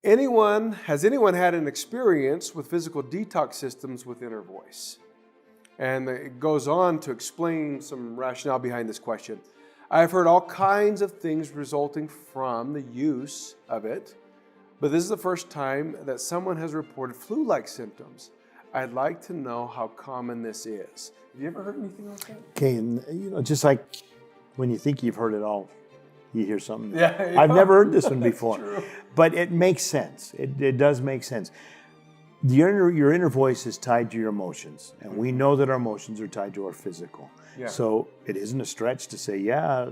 Has anyone had an experience with physical detox systems with inner voice? And it goes on to explain some rationale behind this question. I've heard all kinds of things resulting from the use of it, but this is the first time that someone has reported flu-like symptoms. I'd like to know how common this is. Have you ever heard anything like that? Okay, and just like when you think you've heard it all, you hear something. Yeah, I've never heard this one before, true. but it makes sense. It does make sense. Your inner voice is tied to your emotions, and we know that our emotions are tied to our physical. Yeah. So it isn't a stretch to say, yeah,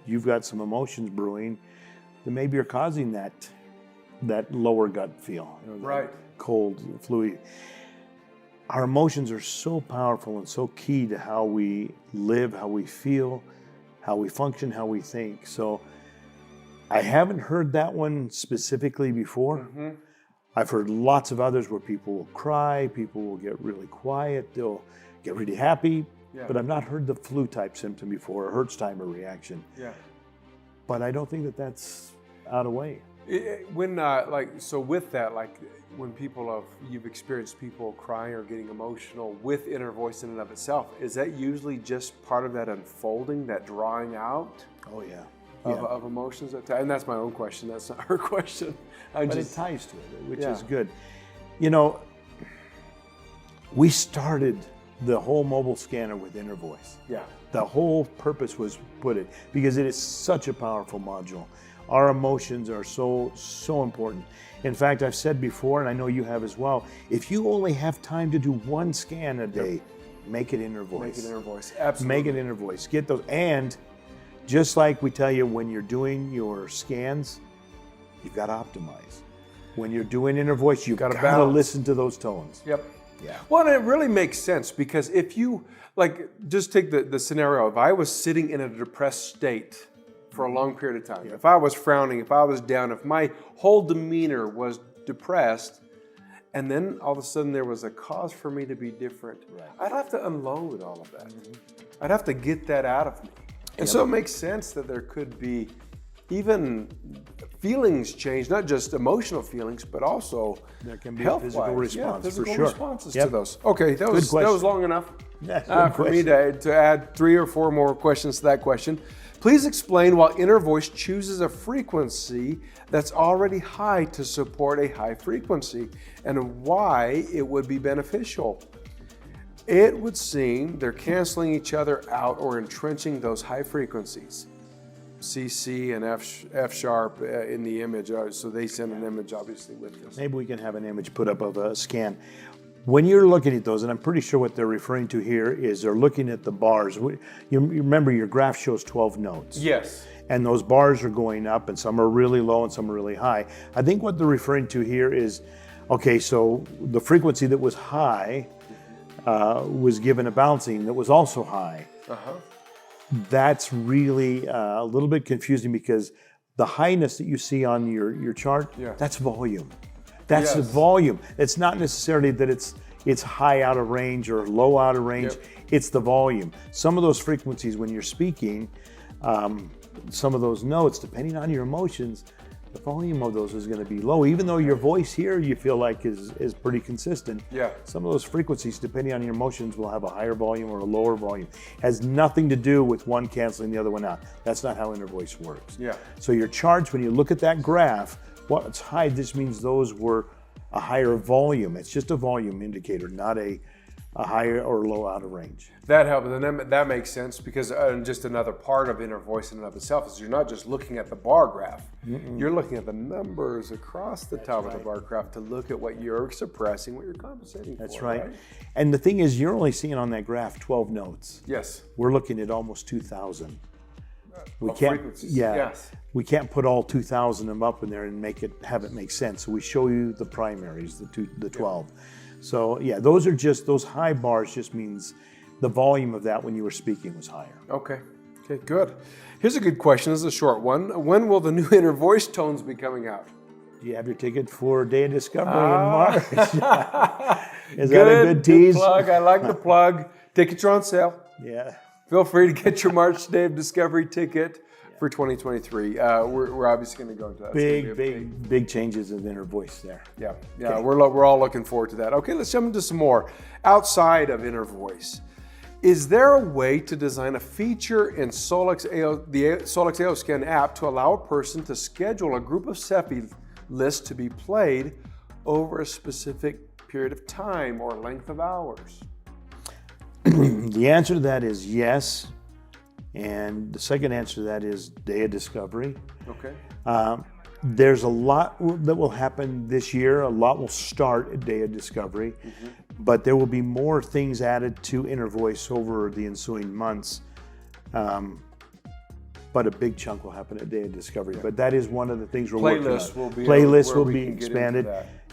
you've got some emotions brewing, that maybe you're causing that lower gut feel, Right. cold, fluid. Our emotions are so powerful and so key to how we live, how we feel, how we function, how we think. So I haven't heard that one specifically before. Mm-hmm. I've heard lots of others where people will cry, people will get really quiet, they'll get really happy, but I've not heard the flu type symptom before, a Hertzheimer reaction. Yeah. But I don't think that that's out of way. So with that, like when you've experienced people crying or getting emotional with inner voice in and of itself, is that usually just part of that unfolding, that drawing out? Oh yeah. Of emotions? And that's my own question, that's not her question. But it ties to it, which is good. We started the whole mobile scanner with inner voice. Yeah. The whole purpose was because it is such a powerful module. Our emotions are so important. In fact, I've said before, and I know you have as well, if you only have time to do one scan a day, make it inner voice. Make it inner voice, absolutely. Make it inner voice. Get those, and just like we tell you when you're doing your scans, you've got to optimize. When you're doing inner voice, you've got to listen to those tones. Yep. Yeah. Well, and it really makes sense because if you, just take the scenario, if I was sitting in a depressed state for a long period of time, if I was frowning, if I was down, if my whole demeanor was depressed, and then all of a sudden there was a cause for me to be different, I'd have to unload all of that. Mm-hmm. I'd have to get that out of me. And so it makes sense that there could be even feelings change, not just emotional feelings, but also there can be a physical response, physical for sure. responses to those. Okay, that was long enough for me to add 3 or 4 more questions to that question. Please explain why inner voice chooses a frequency that's already high to support a high frequency and why it would be beneficial. It would seem they're canceling each other out or entrenching those high frequencies. CC and F sharp in the image, so they send an image obviously with this. Maybe we can have an image put up of a scan. When you're looking at those, and I'm pretty sure what they're referring to here is they're looking at the bars. You remember your graph shows 12 notes. Yes. And those bars are going up, and some are really low and some are really high. I think what they're referring to here is, okay, so the frequency that was high was given a balancing that was also high. Uh-huh. That's really a little bit confusing because the highness that you see on your chart, that's volume. That's the volume. It's not necessarily that it's high out of range or low out of range. It's the volume. Some of those frequencies when you're speaking, some of those notes, depending on your emotions, the volume of those is going to be low. Even though your voice here you feel like is pretty consistent. Yeah. Some of those frequencies, depending on your emotions, will have a higher volume or a lower volume. Has nothing to do with one canceling the other one out. That's not how inner voice works. Yeah. So your charts, when you look at that graph, what's high, this means those were a higher volume. It's just a volume indicator, not a higher or low out of range. That helps, and that makes sense because just another part of inner voice in and of itself is you're not just looking at the bar graph. You're looking at the numbers across the top of the bar graph to look at what you're suppressing, what you're compensating for. That's right. And the thing is, you're only seeing on that graph 12 notes. Yes. We're looking at almost 2,000. We can't, yes. We can't put all 2,000 of them up in there and have it make sense. So we show you the primaries, the 12. Yeah. So those high bars just means the volume of that when you were speaking was higher. Okay, good. Here's a good question. This is a short one. When will the new inner voice tones be coming out? Do you have your ticket for Day of Discovery in March? Is that a good tease? Good plug. I like the plug. Tickets are on sale. Yeah. Feel free to get your March Day of Discovery ticket for 2023. We're obviously going to go into that. Big changes in inner voice there. Yeah, okay. We're all looking forward to that. Okay, let's jump into some more. Outside of inner voice, is there a way to design a feature in the Solex AO Scan app to allow a person to schedule a group of CEPI lists to be played over a specific period of time or length of hours? The answer to that is yes. And the second answer to that is day of discovery. Okay. There's a lot that will happen this year. A lot will start at day of discovery, but there will be more things added to inner voice over the ensuing months. But a big chunk will happen at day of discovery. Yeah. But that is one of the things we're working on. Playlists will be expanded,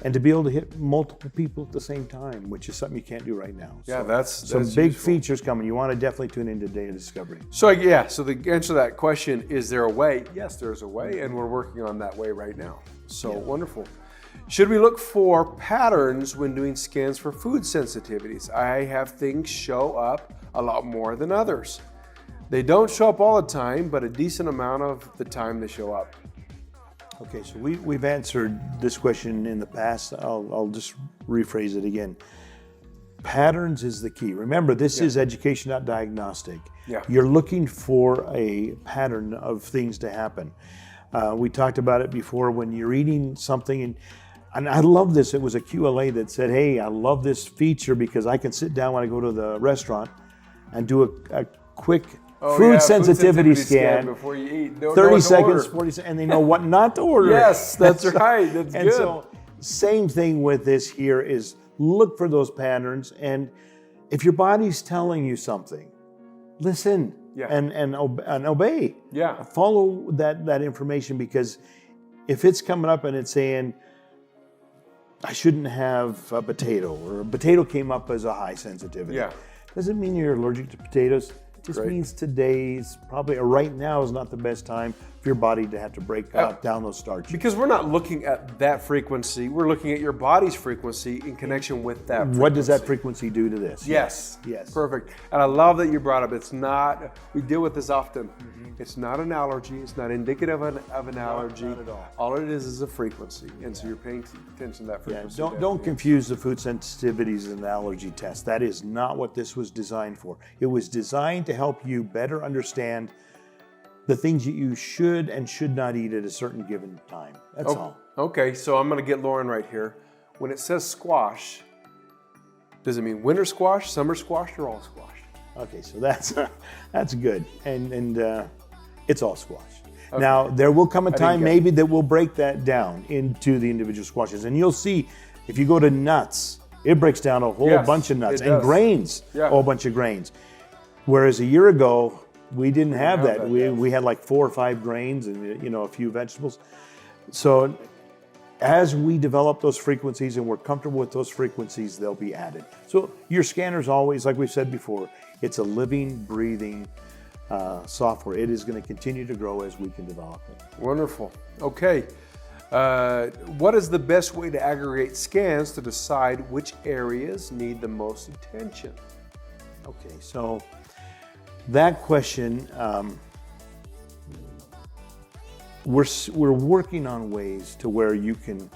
and to be able to hit multiple people at the same time, which is something you can't do right now. Yeah, so that's some big features coming. You want to definitely tune into day of discovery. So so the answer to that question, is there a way? Yes, there's a way, and we're working on that way right now. So wonderful. Should we look for patterns when doing scans for food sensitivities? I have things show up a lot more than others. They don't show up all the time, but a decent amount of the time they show up. Okay, so we've answered this question in the past. I'll just rephrase it again. Patterns is the key. Remember, this is education, not diagnostic. Yeah. You're looking for a pattern of things to happen. We talked about it before when you're eating something, and I love this. It was a QLA that said, hey, I love this feature because I can sit down when I go to the restaurant and do a quick food sensitivity scan before you eat. 30 seconds, 40 seconds, and they know what not to order. Yes, that's right. That's and good. So, same thing with this here is look for those patterns, and if your body's telling you something, listen and obey. Yeah. Follow that information, because if it's coming up and it's saying, I shouldn't have a potato, or a potato came up as a high sensitivity. Yeah. Doesn't mean you're allergic to potatoes. It just means today's probably, or right now is not the best time for your body to have to break down those starches. Because we're not looking at that frequency, we're looking at your body's frequency in connection with that frequency. What does that frequency do to this? Yes. Perfect. And I love that you brought up, it's not, we deal with this often, it's not an allergy, it's not indicative of an allergy. Not at all. All it is a frequency. And so you're paying attention to that frequency. Don't confuse the food sensitivities and the allergy test. That is not what this was designed for. It was designed to help you better understand the things that you should and should not eat at a certain given time. That's all. Okay, so I'm going to get Lauren right here. When it says squash, does it mean winter squash, summer squash, or all squash? Okay, so that's good, and it's all squash. Okay. Now there will come a time maybe that we'll break that down into the individual squashes, and you'll see if you go to nuts, it breaks down a whole bunch of nuts, and grains, a whole bunch of grains. Whereas a year ago, we didn't have that. We had like 4 or 5 grains and a few vegetables. So as we develop those frequencies and we're comfortable with those frequencies, they'll be added. So your scanner's always, like we've said before, it's a living, breathing software. It is going to continue to grow as we can develop it. Wonderful. Okay. What is the best way to aggregate scans to decide which areas need the most attention? Okay, so that question, we're working on ways to where you can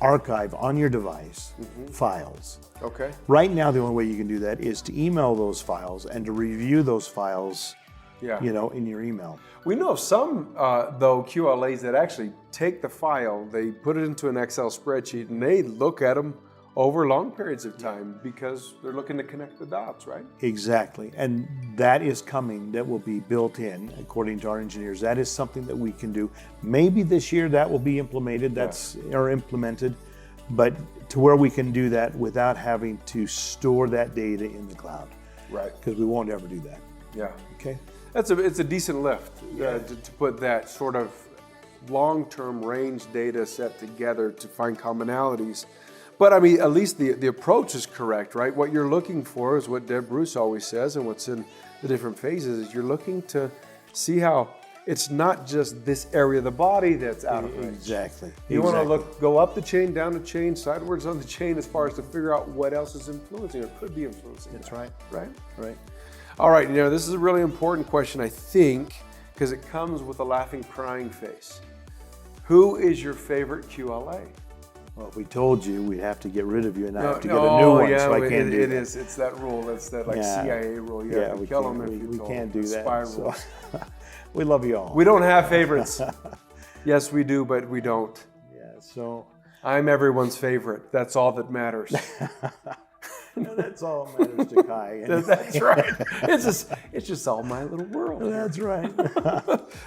archive on your device files. Okay. Right now, the only way you can do that is to email those files and to review those files, in your email. We know of some, though, QLAs that actually take the file, they put it into an Excel spreadsheet, and they look at them over long periods of time because they're looking to connect the dots, right? Exactly. And that is coming, that will be built in, according to our engineers. That is something that we can do. Maybe this year that will be implemented, or implemented, but to where we can do that without having to store that data in the cloud. Right. Because we won't ever do that. Yeah. Okay. It's a decent lift to put that sort of long-term range data set together to find commonalities. But I mean, at least the approach is correct, right? What you're looking for is what Deb Bruce always says, and what's in the different phases is you're looking to see how it's not just this area of the body that's out of range. Exactly. You want to go up the chain, down the chain, sideways on the chain as far as to figure out what else is influencing or could be influencing. That's right. Right? Right. All right, this is a really important question, I think, because it comes with a laughing, crying face. Who is your favorite QLA? Well, if we told you, we'd have to get rid of you, and I have to get a new one, so I can't do that. It's that rule. That's that CIA rule. You have to kill them if you we can't do that. Spy rule. So we love you all. We don't have favorites. Yes, we do, but we don't. Yeah, so I'm everyone's favorite. That's all that matters. That's all that matters to Kai. That's right. It's just all my little world. That's right.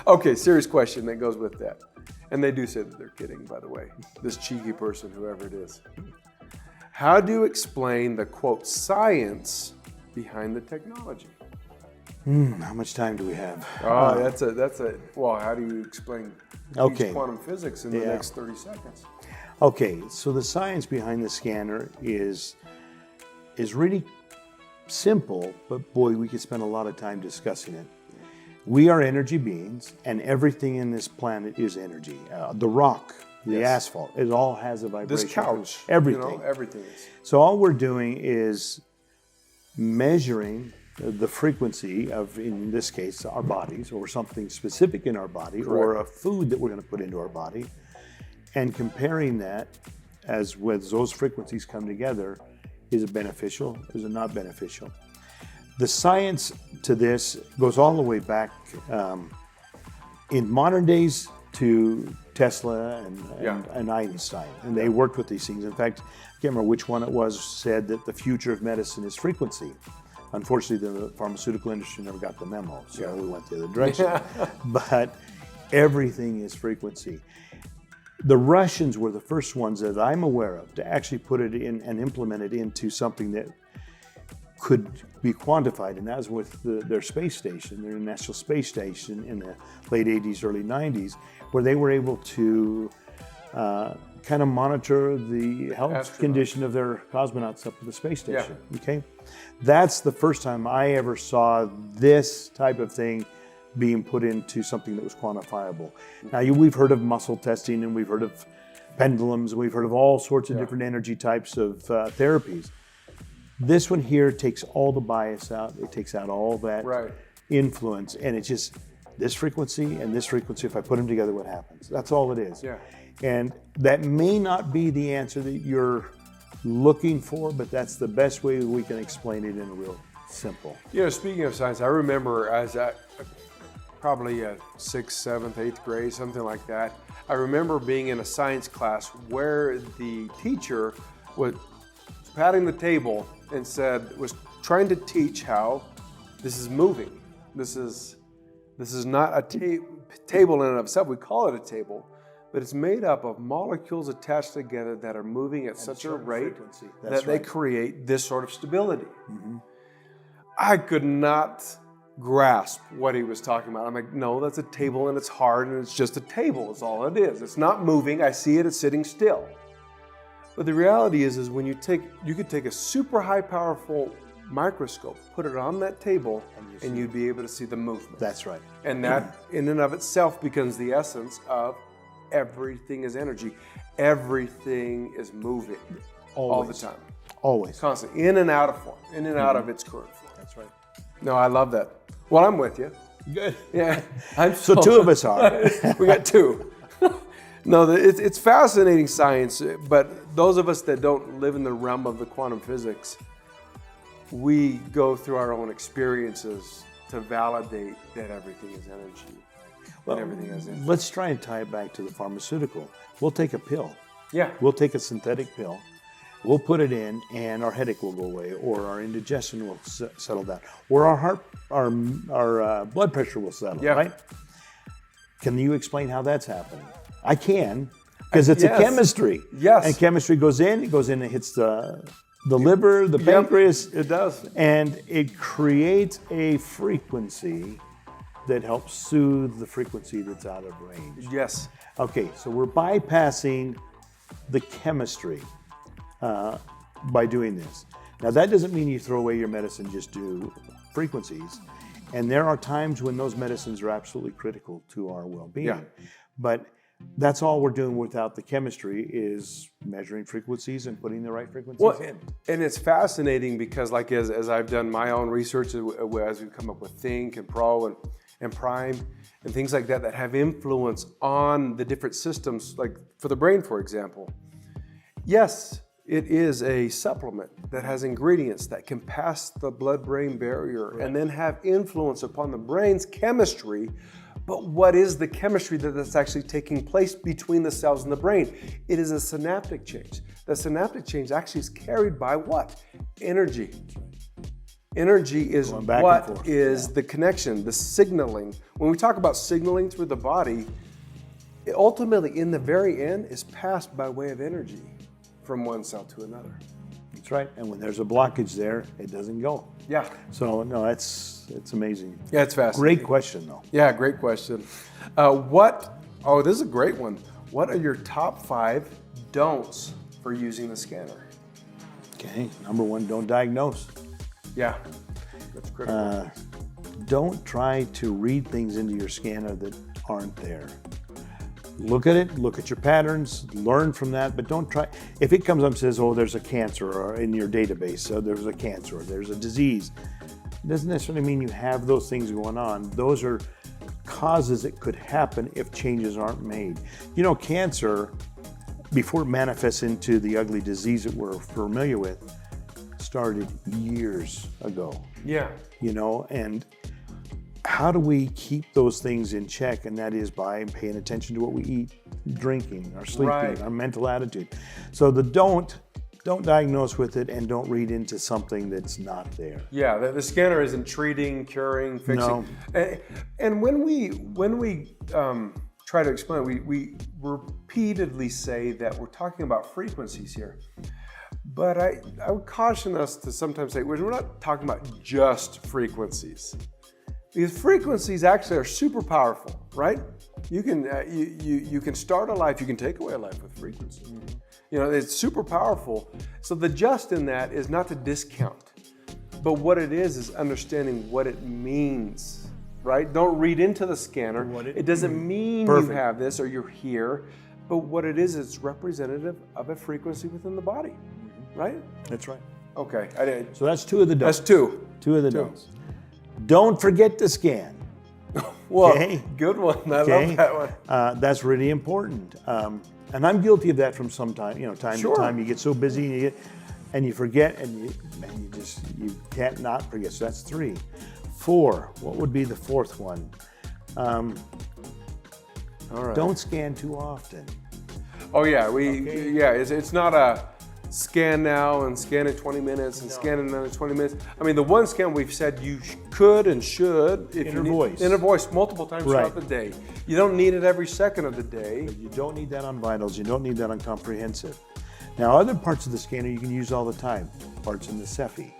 Okay, serious question that goes with that. And they do say that they're kidding, by the way. This cheeky person, whoever it is. How do you explain the, quote, science behind the technology? How much time do we have? Oh, well, how do you explain quantum physics in the next 30 seconds? Okay, so the science behind the scanner is really simple, but boy, we could spend a lot of time discussing it. We are energy beings, and everything in this planet is energy. The rock, the asphalt, it all has a vibration. This couch, everything. Everything is. So all we're doing is measuring the frequency of, in this case, our bodies, or something specific in our body, or a food that we're going to put into our body, and comparing that as with those frequencies come together. Is it beneficial? Is it not beneficial? The science to this goes all the way back in modern days to Tesla and Einstein, and they worked with these things. In fact, I can't remember which one it was, said that the future of medicine is frequency. Unfortunately, the pharmaceutical industry never got the memo, so we went the other direction. But everything is frequency. The Russians were the first ones that I'm aware of to actually put it in and implement it into something that could be quantified, and that was with their space station, their International Space Station in the late 80s, early 90s, where they were able to kind of monitor the health condition of their cosmonauts up at the space station. Yeah. Okay, that's the first time I ever saw this type of thing being put into something that was quantifiable. Now, we've heard of muscle testing, and we've heard of pendulums, and we've heard of all sorts of different energy types of therapies. This one here takes all the bias out. It takes out all that influence, and it's just this frequency and this frequency. If I put them together, what happens? That's all it is. Yeah. And that may not be the answer that you're looking for, but that's the best way we can explain it in a real simple. Speaking of science, I remember as probably 6th, 7th, 8th grade, something like that. I remember being in a science class where the teacher was patting the table and was trying to teach how this is moving. This is not a table in and of itself. We call it a table, but it's made up of molecules attached together that are moving at such a rate that they create this sort of stability. Mm-hmm. I could not grasp what he was talking about. I'm like, no, that's a table and it's hard and it's just a table. It's all it is. It's not moving. I see it. It's sitting still. But the reality is when you could take a super high powerful microscope, put it on that table, and you'd be able to see the movement. That's right. And that in and of itself becomes the essence of everything is energy. Everything is moving. Always. All the time. Always. Constantly. In and out of form. In and out of its current form. That's right. No, I love that. Well, I'm with you. Good. Yeah. So two of us are. We got two. No, it's fascinating science, but those of us that don't live in the realm of the quantum physics, we go through our own experiences to validate that everything is energy. Well, everything is energy. Let's try and tie it back to the pharmaceutical. We'll take a pill. Yeah. We'll take a synthetic pill. We'll put it in, and our headache will go away, or our indigestion will settle down, or our blood pressure will settle. Yeah. Right? Can you explain how that's happening? I can, because it's a chemistry. Yes. And chemistry goes in and hits the liver, the pancreas. It does. And it creates a frequency that helps soothe the frequency that's out of range. Yes. Okay, so we're bypassing the chemistry by doing this. Now, that doesn't mean you throw away your medicine, just do frequencies. And there are times when those medicines are absolutely critical to our well-being. Yeah. But that's all we're doing without the chemistry is measuring frequencies and putting the right frequencies in. And it's fascinating because as I've done my own research as we come up with Think and Pro and prime and things like that that have influence on the different systems, like for the brain, for example. Yes, it is a supplement that has ingredients that can pass the blood-brain barrier and then have influence upon the brain's chemistry. But what is the chemistry that's actually taking place between the cells in the brain? It is a synaptic change. The synaptic change actually is carried by what? Energy. Energy is what is the connection, the signaling. When we talk about signaling through the body, it ultimately in the very end is passed by way of energy from one cell to another. That's right. And when there's a blockage there, it doesn't go. Yeah. So no, it's amazing. Yeah, it's fascinating. Great question though. Yeah, great question. This is a great one. What are your top 5 don'ts for using the scanner? Okay, number 1, don't diagnose. Yeah, that's critical. Don't try to read things into your scanner that aren't there. Look at it, look at your patterns, learn from that, but don't try. If it comes up and says, oh, there's a cancer or in your database, so there's a cancer or there's a disease, it doesn't necessarily mean you have those things going on. Those are causes that could happen if changes aren't made. You know, cancer, before it manifests into the ugly disease that we're familiar with, started years ago. Yeah. You know, and how do we keep those things in check? And that is by paying attention to what we eat, drinking, our sleeping, our mental attitude. So don't diagnose with it and don't read into something that's not there. Yeah, the scanner isn't treating, curing, fixing. No. And when we try to explain, we repeatedly say that we're talking about frequencies here. But I would caution us to sometimes say, we're not talking about just frequencies. Because frequencies actually are super powerful, right? You can start a life, you can take away a life with frequency. Mm-hmm. You know, it's super powerful. So the just in that is not to discount, but what it is understanding what it means, right? Don't read into the scanner. It doesn't mean you have this or you're here, but what it is, it's representative of a frequency within the body, right? That's right. Okay. So that's 2 of the don'ts. That's 2. 2 of the don'ts. Don't forget to scan. Well, good one. I love that one. That's really important. And I'm guilty of that from some time. You know, time to time, you get so busy and you forget, and you can't not forget. So that's 3. 4. What would be the 4th one? All right. Don't scan too often. Oh yeah, it's not a scan now and scan in 20 minutes and scan in another 20 minutes. I mean, the one scan we've said you could and should if inner voice multiple times throughout the day. You don't need it every second of the day. But you don't need that on vitals. You don't need that on comprehensive. Now, other parts of the scanner you can use all the time. Parts in the Cephi.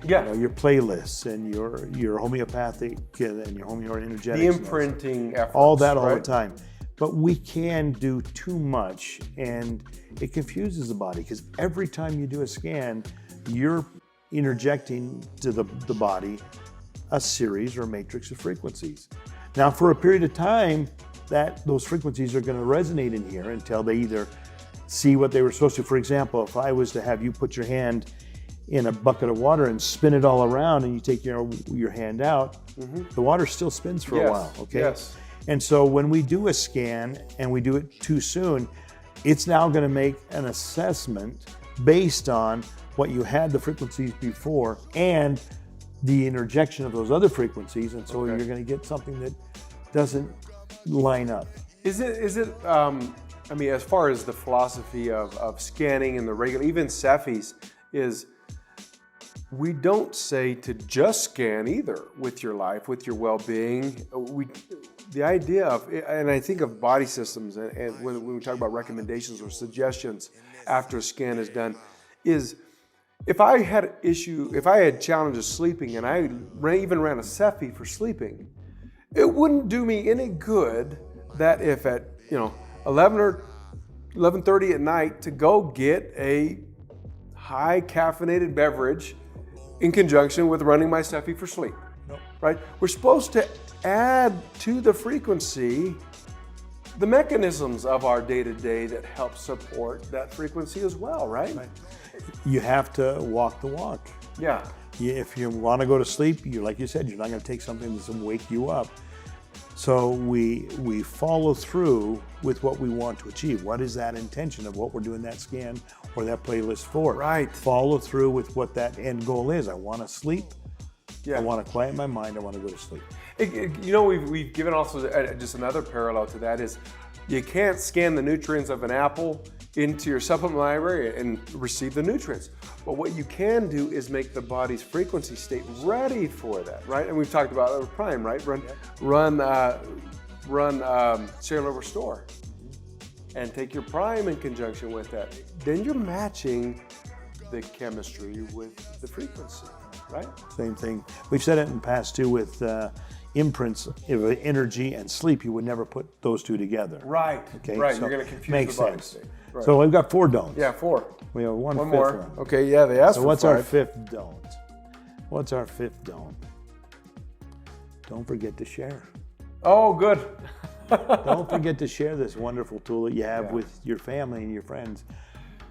Yeah. You know, your playlists and your homeopathic and your homeoenergetics. The imprinting efforts. All that all the time. But we can do too much, and it confuses the body because every time you do a scan, you're interjecting to the body a series or matrix of frequencies. Now, for a period of time, those frequencies are going to resonate in here until they either see what they were supposed to. For example, if I was to have you put your hand in a bucket of water and spin it all around, and you take your hand out, the water still spins for a while. Okay. Yes. And so when we do a scan and we do it too soon, it's now going to make an assessment based on what you had the frequencies before and the interjection of those other frequencies. And so you're going to get something that doesn't line up. Is it I mean, as far as the philosophy of scanning and the regular, even Cephis, is we don't say to just scan either with your life, with your well-being. The idea of, and I think of body systems, and when we talk about recommendations or suggestions after a scan is done, is if I had challenges sleeping and I even ran a Cephi for sleeping, it wouldn't do me any good that if at 11 or 11:30 at night to go get a high caffeinated beverage in conjunction with running my Cephi for sleep. Nope. Right? We're supposed to add to the frequency the mechanisms of our day-to-day that help support that frequency as well, right? You have to walk the walk. Yeah. If you want to go to sleep, like you said, you're not going to take something that's going to wake you up. So we follow through with what we want to achieve. What is that intention of what we're doing that scan or that playlist for? Right. Follow through with what that end goal is. I want to sleep. Yeah. I want to quiet my mind. I want to go to sleep. We've given also just another parallel to that is you can't scan the nutrients of an apple into your supplement library and receive the nutrients. But what you can do is make the body's frequency state ready for that, right? And we've talked about Prime, right? Run Cellular Restore and take your Prime in conjunction with that. Then you're matching the chemistry with the frequency, right? Same thing. We've said it in the past too with imprints of energy and sleep. You would never put those two together. Right. Okay. Right. So You're going to confuse makes the body sense. state. Right. So we've got 4 don'ts. Yeah, 4. We have one fifth more. one. Okay. Yeah, they asked So for what's 5. our 5th don't? What's our 5th don't? Don't forget to share. Oh, good. Don't forget to share this wonderful tool that you have with your family and your friends,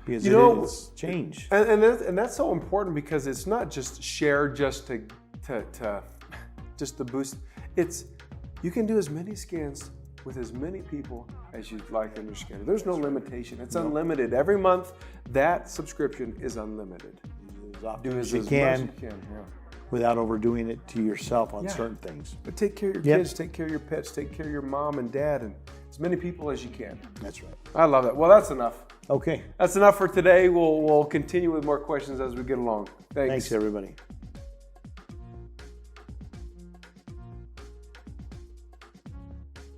because it is change. And that's so important because it's not just share just to boost. It's you can do as many scans with as many people as you'd like in your scanner. There's no limitation. It's unlimited. Every month, that subscription is unlimited. Do as you can. Without overdoing it to yourself on certain things. But take care of your kids, take care of your pets, take care of your mom and dad, and as many people as you can. That's right. I love that. Well, that's enough. Okay. That's enough for today. We'll continue with more questions as we get along. Thanks. Thanks, everybody.